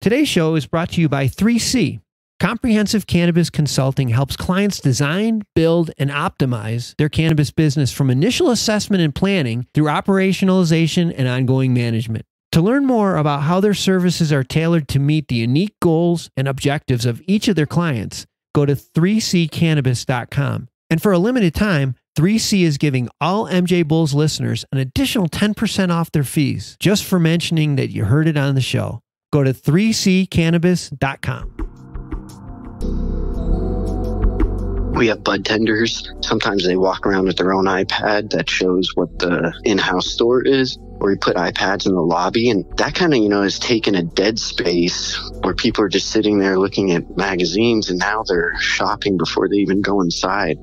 Today's show is brought to you by 3C. Comprehensive Cannabis Consulting helps clients design, build, and optimize their cannabis business from initial assessment and planning through operationalization and ongoing management. To learn more about how their services are tailored to meet the unique goals and objectives of each of their clients, go to 3ccannabis.com. And for a limited time, 3C is giving all MJBulls listeners an additional 10% off their fees just for mentioning that you heard it on the show. Go to 3ccannabis.com. We have bud tenders. Sometimes they walk around with their own iPad that shows what the in-house store is, or we put iPads in the lobby, and that kind of, has taken a dead space where people are just sitting there looking at magazines, and now they're shopping before they even go inside.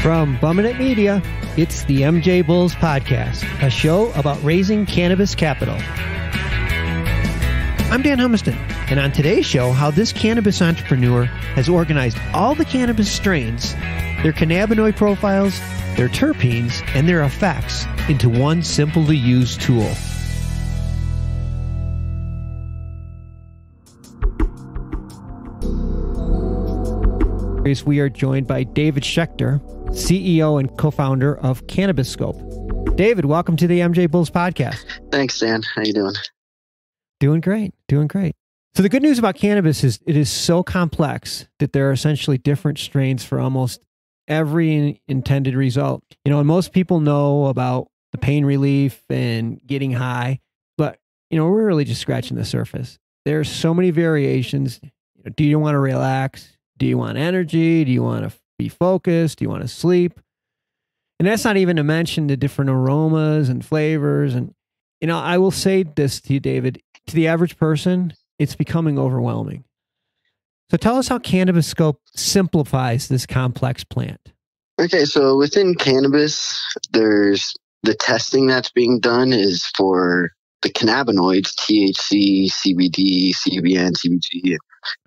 From Bummin' Media, it's the MJBulls Podcast, a show about raising cannabis capital. I'm Dan Humiston, and on today's show, how this cannabis entrepreneur has organized all the cannabis strains, their cannabinoid profiles, their terpenes, and their effects into one simple-to-use tool. We are joined by David Schacter, CEO and co-founder of Cannabiscope. David, welcome to the MJBulls Podcast. Thanks, Dan. How you doing? Doing great. So the good news about cannabis is it is so complex that there are essentially different strains for almost every intended result. And most people know about the pain relief and getting high, but we're really just scratching the surface. There are so many variations. Do you want to relax? Do you want energy? Do you want to be focused? Do you want to sleep? And that's not even to mention the different aromas and flavors. And, I will say this to you, David, to the average person, it's becoming overwhelming. So tell us how Cannabiscope simplifies this complex plant. Okay, so within cannabis, there's the testing that's being done is for the cannabinoids, THC, CBD, CBN, CBG.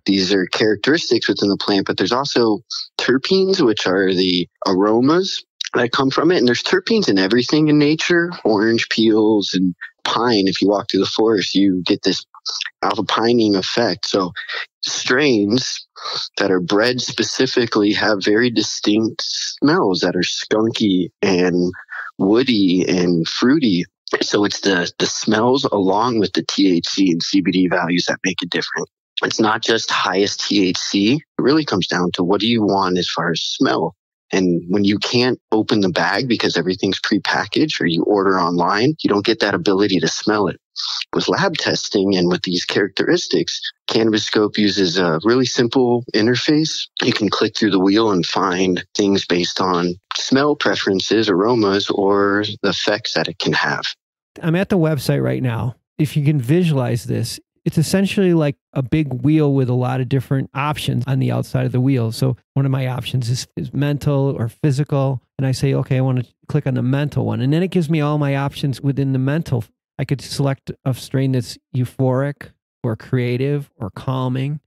These are characteristics within the plant, but there's also terpenes, which are the aromas that come from it. And there's terpenes in everything in nature, orange peels and pine. If you walk through the forest, you get this alpha pining effect. So strains that are bred specifically have very distinct smells that are skunky and woody and fruity. So it's the smells along with the THC and CBD values that make it different. It's not just highest THC. It really comes down to what do you want as far as smell. And when you can't open the bag because everything's prepackaged or you order online, you don't get that ability to smell it. With lab testing and with these characteristics, Cannabiscope uses a really simple interface. You can click through the wheel and find things based on smell preferences, aromas, or the effects that it can have. I'm at the website right now. If you can visualize this, it's essentially like a big wheel with a lot of different options on the outside of the wheel. So one of my options is mental or physical. And I say, okay, I want to click on the mental one. And then it gives me all my options within the mental. I could select a strain that's euphoric or creative or calming.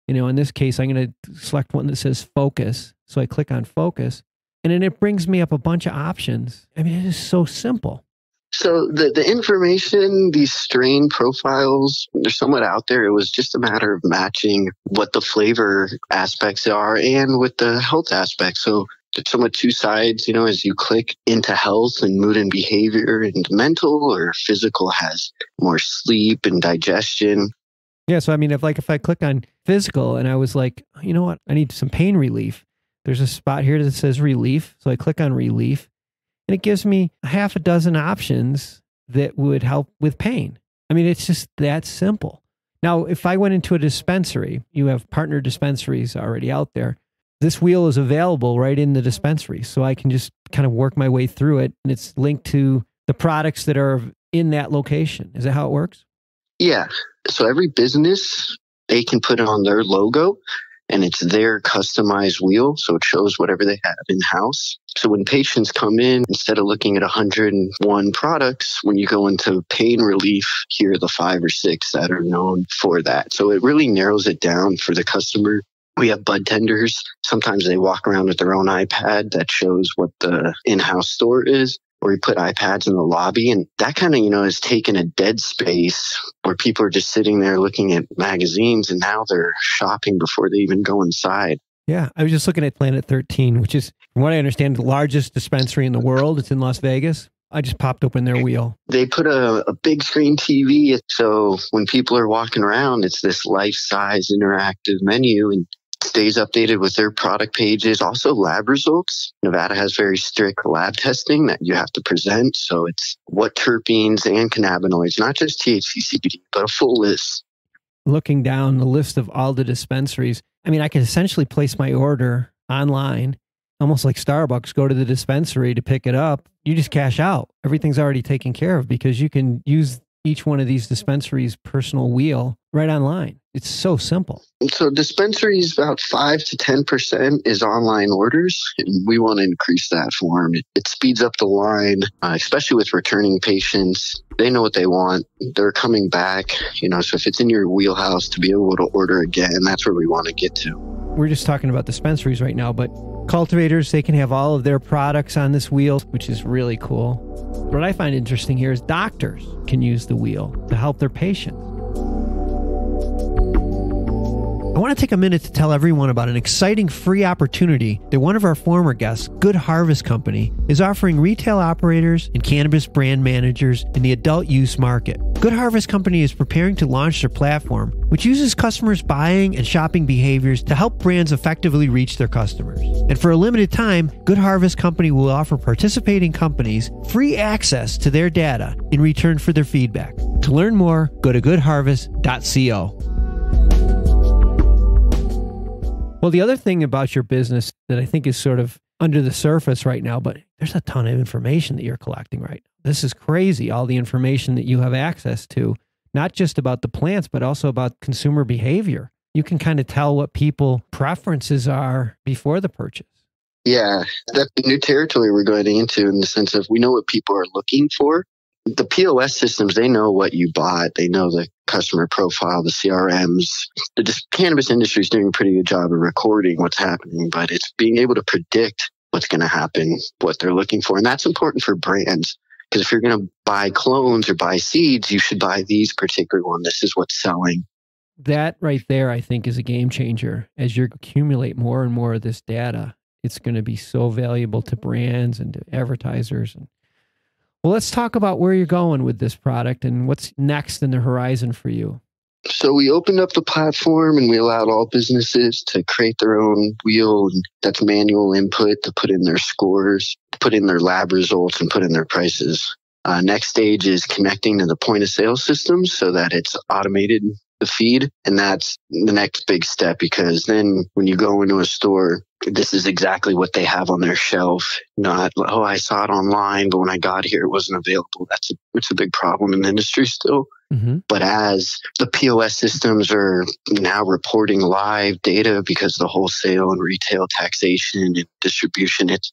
In this case, I'm going to select one that says focus. So I click on focus and then it brings me up a bunch of options. I mean, it is so simple. So the information, these strain profiles, they're somewhat out there. It was just a matter of matching what the flavor aspects are and with the health aspects. So there's somewhat two sides, as you click into health and mood and behavior, and mental or physical has more sleep and digestion. Yeah. So, if I click on physical and I was like, you know what, I need some pain relief. There's a spot here that says relief. So I click on relief. And it gives me half a dozen options that would help with pain. It's just that simple. Now, if I went into a dispensary, you have partner dispensaries already out there. This wheel is available right in the dispensary. So I can just kind of work my way through it. And it's linked to the products that are in that location. Is that how it works? Yeah. So every business, they can put it on their logo. And it's their customized wheel, so it shows whatever they have in-house. So when patients come in, instead of looking at 101 products, when you go into pain relief, here are the 5 or 6 that are known for that. So it really narrows it down for the customer. We have bud tenders. Sometimes they walk around with their own iPad that shows what the in-house store is, or we put iPads in the lobby. And that kind of, has taken a dead space where people are just sitting there looking at magazines, and now they're shopping before they even go inside. Yeah, I was just looking at Planet 13, which is, from what I understand, the largest dispensary in the world. It's in Las Vegas. I just popped open their wheel. They put a big screen TV, so when people are walking around, it's this life-size interactive menu and stays updated with their product pages. Also, lab results. Nevada has very strict lab testing that you have to present, so it's what terpenes and cannabinoids, not just THC, CBD, but a full list. Looking down the list of all the dispensaries, I mean, I could essentially place my order online, almost like Starbucks, go to the dispensary to pick it up. You just cash out. Everything's already taken care of because you can use each one of these dispensaries' personal wheel right online. It's so simple. So dispensaries, about 5 to 10% is online orders, and we want to increase that for them. It speeds up the line, especially with returning patients. They know what they want. They're coming back, so if it's in your wheelhouse to be able to order again, that's where we want to get to. We're just talking about dispensaries right now, but cultivators, they can have all of their products on this wheel, which is really cool. What I find interesting here is doctors can use the wheel to help their patients. I want to take a minute to tell everyone about an exciting free opportunity that one of our former guests, Good Harvest Company, is offering retail operators and cannabis brand managers in the adult use market. Good Harvest Company is preparing to launch their platform, which uses customers' buying and shopping behaviors to help brands effectively reach their customers. And for a limited time, Good Harvest Company will offer participating companies free access to their data in return for their feedback. To learn more, go to goodharvest.co. Well, the other thing about your business that I think is sort of under the surface right now, but there's a ton of information that you're collecting right now. This is crazy, all the information that you have access to, not just about the plants, but also about consumer behavior. You can kind of tell what people preferences are before the purchase. Yeah, that's the new territory we're going into in the sense of we know what people are looking for. The POS systems, they know what you bought. They know the customer profile, the CRMs. The cannabis industry is doing a pretty good job of recording what's happening, but it's being able to predict what's going to happen, what they're looking for. And that's important for brands, because if you're going to buy clones or buy seeds, you should buy these particular ones. This is what's selling. That right there, I think, is a game changer. As you accumulate more and more of this data, it's going to be so valuable to brands and to advertisers. Well, let's talk about where you're going with this product and what's next in the horizon for you. So we opened up the platform and we allowed all businesses to create their own wheel. And that's manual input to put in their scores, put in their lab results, and put in their prices. Next stage is connecting to the point of sale system so that it's automated, the feed. And that's the next big step, because then when you go into a store, this is exactly what they have on their shelf. Not, oh, I saw it online, but when I got here, it wasn't available. It's a big problem in the industry still. Mm-hmm. But as the POS systems are now reporting live data because of the wholesale and retail taxation and distribution, it's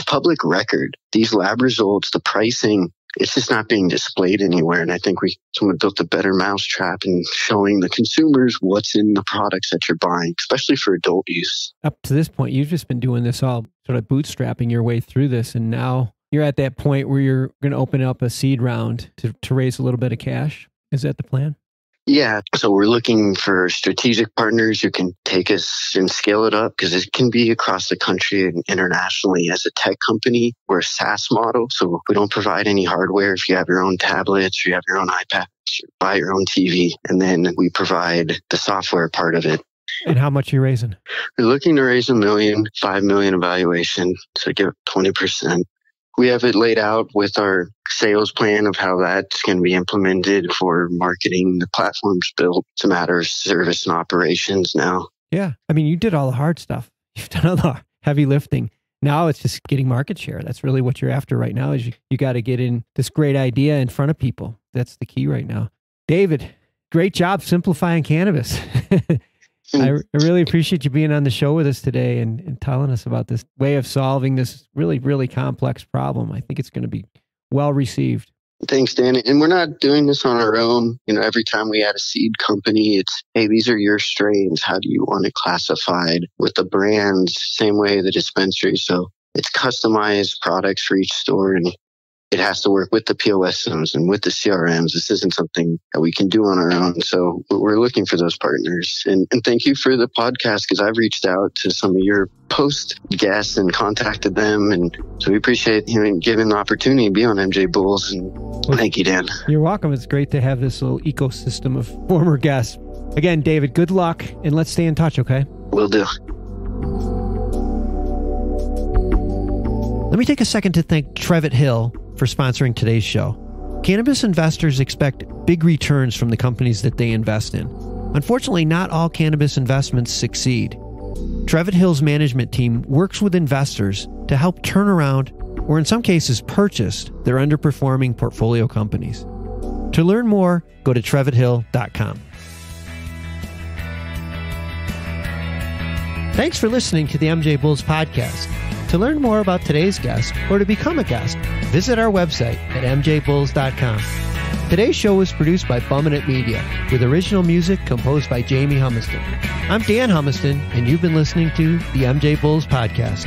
public record. These lab results, the pricing, it's just not being displayed anywhere. And I think someone built a better mousetrap in showing the consumers what's in the products that you're buying, especially for adult use. Up to this point, you've just been doing this all sort of bootstrapping your way through this. And now you're at that point where you're going to open up a seed round to raise a little bit of cash. Is that the plan? Yeah. So we're looking for strategic partners who can take us and scale it up, because it can be across the country and internationally. As a tech company, we're a SaaS model. So we don't provide any hardware. If you have your own tablets or you have your own iPad, you buy your own TV, and then we provide the software part of it. And how much are you raising? We're looking to raise $1 million, $5 million evaluation, so give 20%. We have it laid out with our sales plan of how that's going to be implemented for marketing. The platform's built. It's a matter of service and operations now. Yeah. I mean, you did all the hard stuff. You've done all the heavy lifting. Now it's just getting market share. That's really what you're after right now, is you got to get in this great idea in front of people. That's the key right now. David, great job simplifying cannabis. I really appreciate you being on the show with us today and telling us about this way of solving this really, really complex problem. I think it's going to be well received. Thanks, Dan. And we're not doing this on our own. Every time we add a seed company, it's, hey, these are your strains. How do you want it classified? With the brands, same way the dispensary. So it's customized products for each store. And it has to work with the POS systems and with the CRMs. This isn't something that we can do on our own. So we're looking for those partners. And thank you for the podcast, because I've reached out to some of your post guests and contacted them. And so we appreciate you giving the opportunity to be on MJBulls. And thank you, Dan. You're welcome. It's great to have this little ecosystem of former guests. Again, David, good luck, and let's stay in touch, okay? Will do. Let me take a second to thank Trevitt Hill for sponsoring today's show. Cannabis investors expect big returns from the companies that they invest in. Unfortunately, not all cannabis investments succeed. Trevitt Hill's management team works with investors to help turn around, or in some cases purchase, their underperforming portfolio companies. To learn more, go to trevithill.com. Thanks for listening to the MJBulls podcast. To learn more about today's guest or to become a guest, visit our website at MJBulls.com. Today's show was produced by Bumminit Media, with original music composed by Jamie Humiston. I'm Dan Humiston, and you've been listening to the MJBulls podcast.